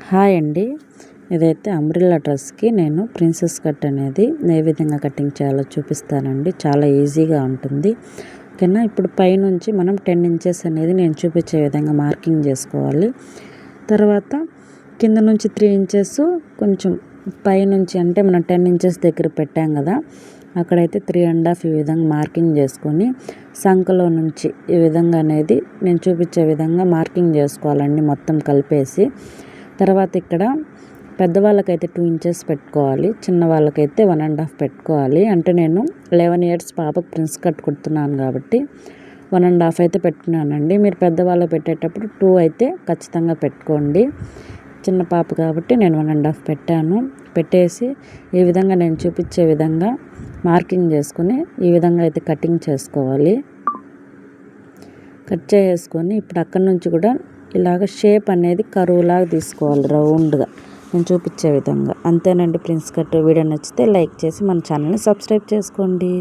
Hi అండి. ఇదైతే umbrella డ్రెస్‌కి నేను ప్రిన్సెస్ కట్ అనేది ఏ విధంగా కటింగ్ చేయాలో చూపిస్తానండి. చాలా ఈజీగా ఉంటుంది. ఓకేనా. ఇప్పుడు పైనుంచి మనం 10 ఇంచెస్ అనేది నేను చూపించే విధంగా మార్కింగ్ చేసుకోవాలి. తర్వాత కింద నుంచి 3 ఇంచెస్ కొంచెం పైనుంచి అంటే మనం 10 ఇంచెస్ దగ్గర పెట్టాం కదా, అక్కడైతే 3.5 ఈ విధంగా మార్కింగ్ చేసుకొని సంకలో నుంచి ఈ విధంగా అనేది నేను చూపించే విధంగా మార్కింగ్ చేసుకోవాలండి మొత్తం కలిపేసి. తర్వాత ఇక్కడ పెద్దవాళ్ళకైతే 2 ఇంచెస్ పెట్టుకోవాలి, చిన్న వాళ్ళకైతే 1.5 పెట్టుకోవాలి. అంటే నేను 11 ఇయర్స్ పాపకు ప్రిన్స్ కట్ కుడుతున్నాను కాబట్టి 1.5 అయితే పెట్టుకున్నానండి. మీరు పెద్దవాళ్ళకి పెట్టేటప్పుడు 2 అయితే ఖచ్చితంగా పెట్టుకోండి. చిన్న పాప కాబట్టి నేను 1.5 పెట్టాను. పెట్టేసి ఈ విధంగా నేను చూపించే విధంగా మార్కింగ్ చేసుకొని ఈ విధంగా అయితే కటింగ్ చేసుకోవాలి. కట్ చేసుకొని ఇప్పుడు అక్కడి నుంచి కూడా ఇలాగ షేప్ అనేది కరువులాగా తీసుకోవాలి రౌండ్గా నేను చూపించే విధంగా. అంతేనండి ప్రిన్స్ కట్. వీడియో నచ్చితే లైక్ చేసి మన ఛానల్ని సబ్స్క్రైబ్ చేసుకోండి.